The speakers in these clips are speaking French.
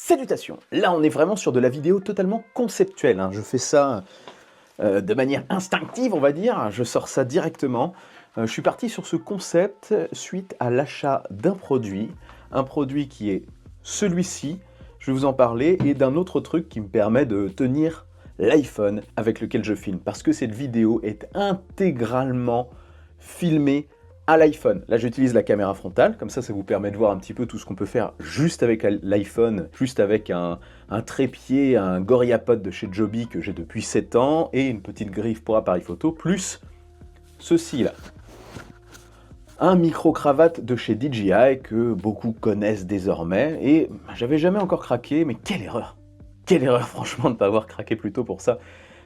Salutations! Là, on est vraiment sur de la vidéo totalement conceptuelle, hein. Je fais ça de manière instinctive, on va dire. Je sors ça directement. Je suis parti sur ce concept suite à l'achat d'un produit. Un produit qui est celui-ci, je vais vous en parler, et d'un autre truc qui me permet de tenir l'iPhone avec lequel je filme. Parce que cette vidéo est intégralement filmée à l'iPhone. Là, j'utilise la caméra frontale, comme ça vous permet de voir un petit peu tout ce qu'on peut faire juste avec l'iPhone, juste avec un trépied, un GorillaPod de chez Joby que j'ai depuis 7 ans, et une petite griffe pour appareil photo, plus ceci là. Un micro-cravate de chez DJI que beaucoup connaissent désormais, et j'avais jamais encore craqué, mais quelle erreur! Quelle erreur franchement de ne pas avoir craqué plus tôt pour ça,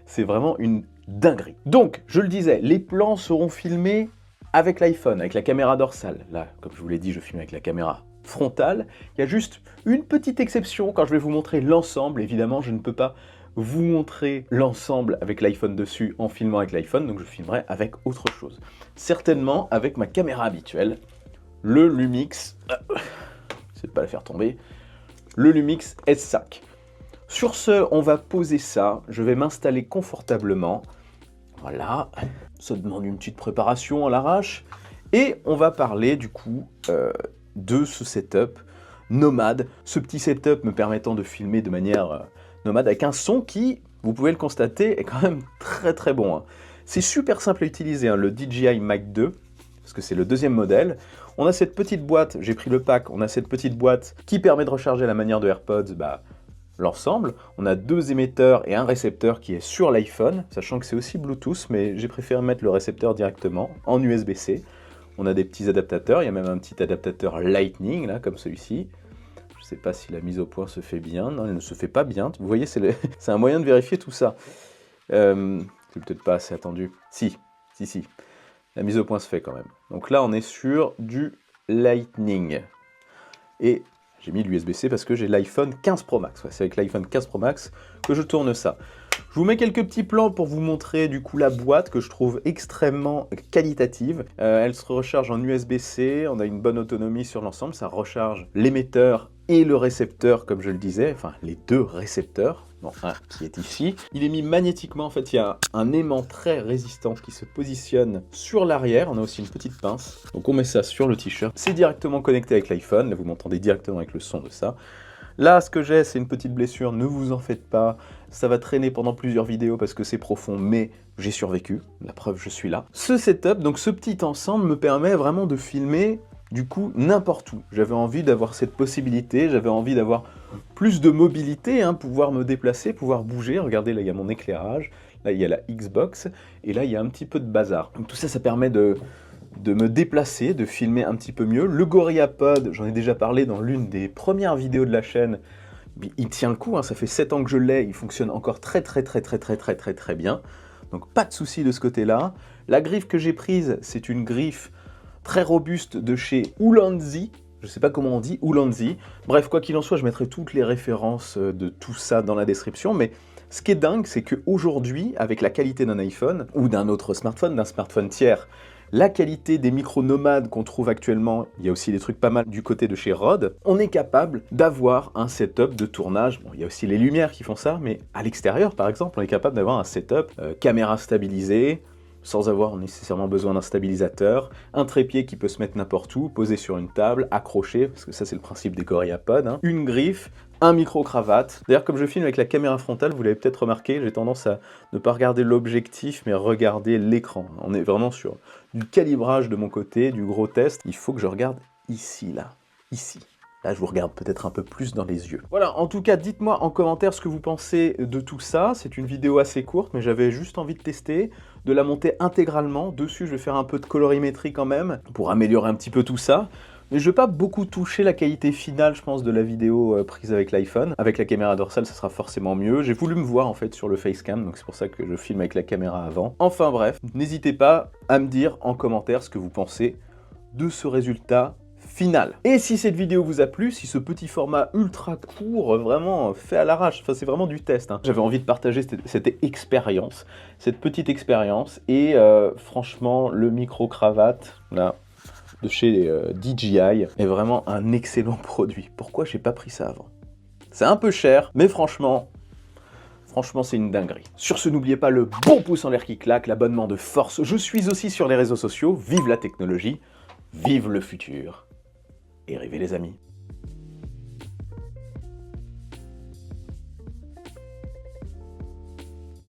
c'est vraiment une dinguerie. Donc, je le disais, les plans seront filmés avec l'iPhone, avec la caméra dorsale. Là, comme je vous l'ai dit, je filme avec la caméra frontale. Il y a juste une petite exception quand je vais vous montrer l'ensemble. Évidemment, je ne peux pas vous montrer l'ensemble avec l'iPhone dessus en filmant avec l'iPhone, donc je filmerai avec autre chose. Certainement avec ma caméra habituelle, le Lumix, c'est de pas la faire tomber, le Lumix S5. Sur ce, on va poser ça, je vais m'installer confortablement. Voilà, ça demande une petite préparation à l'arrache. Et on va parler du coup de ce setup nomade. Ce petit setup me permettant de filmer de manière nomade avec un son qui, vous pouvez le constater, est quand même très très bon, hein. C'est super simple à utiliser, hein, le DJI Mic 2, parce que c'est le deuxième modèle. On a cette petite boîte, j'ai pris le pack, on a cette petite boîte qui permet de recharger à la manière de AirPods, l'ensemble. On a 2 émetteurs et un récepteur qui est sur l'iPhone, sachant que c'est aussi Bluetooth, mais j'ai préféré mettre le récepteur directement en USB-C. On a des petits adaptateurs, il y a même un petit adaptateur Lightning, là, comme celui-ci. Je ne sais pas si la mise au point se fait bien. Non, elle ne se fait pas bien. Vous voyez, c'est un moyen de vérifier tout ça. C'est peut-être pas assez attendu. Si. La mise au point se fait quand même. Donc là, on est sur du Lightning. Et j'ai mis l'USB-C parce que j'ai l'iPhone 15 Pro Max. Ouais, c'est avec l'iPhone 15 Pro Max que je tourne ça. Je vous mets quelques petits plans pour vous montrer du coup la boîte que je trouve extrêmement qualitative. Elle se recharge en USB-C, on a une bonne autonomie sur l'ensemble, ça recharge l'émetteur et le récepteur comme je le disais, enfin les deux récepteurs, bon, un qui est ici. Il est mis magnétiquement, en fait il y a un aimant très résistant qui se positionne sur l'arrière, on a aussi une petite pince, donc on met ça sur le t-shirt. C'est directement connecté avec l'iPhone, là vous m'entendez directement avec le son de ça. Là, ce que j'ai, c'est une petite blessure, ne vous en faites pas. Ça va traîner pendant plusieurs vidéos parce que c'est profond, mais j'ai survécu. La preuve, je suis là. Ce setup, donc ce petit ensemble, me permet vraiment de filmer, du coup, n'importe où. J'avais envie d'avoir cette possibilité, j'avais envie d'avoir plus de mobilité, hein, pouvoir me déplacer, pouvoir bouger. Regardez, là, il y a mon éclairage. Là, il y a la Xbox. Et là, il y a un petit peu de bazar. Donc tout ça, ça permet de me déplacer, de filmer un petit peu mieux. Le GorillaPod, j'en ai déjà parlé dans l'une des premières vidéos de la chaîne, il tient le coup, hein, ça fait 7 ans que je l'ai, il fonctionne encore très bien. Donc pas de souci de ce côté-là. La griffe que j'ai prise, c'est une griffe très robuste de chez Ulanzi. Je ne sais pas comment on dit, Ulanzi. Bref, quoi qu'il en soit, je mettrai toutes les références de tout ça dans la description, mais ce qui est dingue, c'est qu'aujourd'hui, avec la qualité d'un iPhone ou d'un autre smartphone, d'un smartphone tiers, la qualité des micros nomades qu'on trouve actuellement, il y a aussi des trucs pas mal du côté de chez Rode, on est capable d'avoir un setup de tournage. Bon, il y a aussi les lumières qui font ça, mais à l'extérieur, par exemple, on est capable d'avoir un setup caméra stabilisée, sans avoir nécessairement besoin d'un stabilisateur, un trépied qui peut se mettre n'importe où, posé sur une table, accroché, parce que ça c'est le principe des GorillaPod, hein, une griffe, un micro-cravate. D'ailleurs, comme je filme avec la caméra frontale, vous l'avez peut-être remarqué, j'ai tendance à ne pas regarder l'objectif, mais regarder l'écran. On est vraiment sur du calibrage de mon côté, du gros test. Il faut que je regarde ici, là, ici. Là, je vous regarde peut-être un peu plus dans les yeux. Voilà, en tout cas, dites-moi en commentaire ce que vous pensez de tout ça. C'est une vidéo assez courte, mais j'avais juste envie de tester, de la monter intégralement. Dessus, je vais faire un peu de colorimétrie quand même, pour améliorer un petit peu tout ça. Mais je ne vais pas beaucoup toucher la qualité finale, je pense, de la vidéo prise avec l'iPhone. Avec la caméra dorsale, ça sera forcément mieux. J'ai voulu me voir, en fait, sur le facecam, donc c'est pour ça que je filme avec la caméra avant. Enfin bref, n'hésitez pas à me dire en commentaire ce que vous pensez de ce résultat final. Et si cette vidéo vous a plu, si ce petit format ultra court, vraiment fait à l'arrache, enfin c'est vraiment du test, hein. J'avais envie de partager cette expérience, cette petite expérience, et franchement, le micro-cravate, là, de chez DJI est vraiment un excellent produit. Pourquoi j'ai pas pris ça avant? C'est un peu cher, mais franchement, c'est une dinguerie. Sur ce, n'oubliez pas le bon pouce en l'air qui claque, l'abonnement de force. Je suis aussi sur les réseaux sociaux. Vive la technologie, vive le futur. Et rêvez les amis.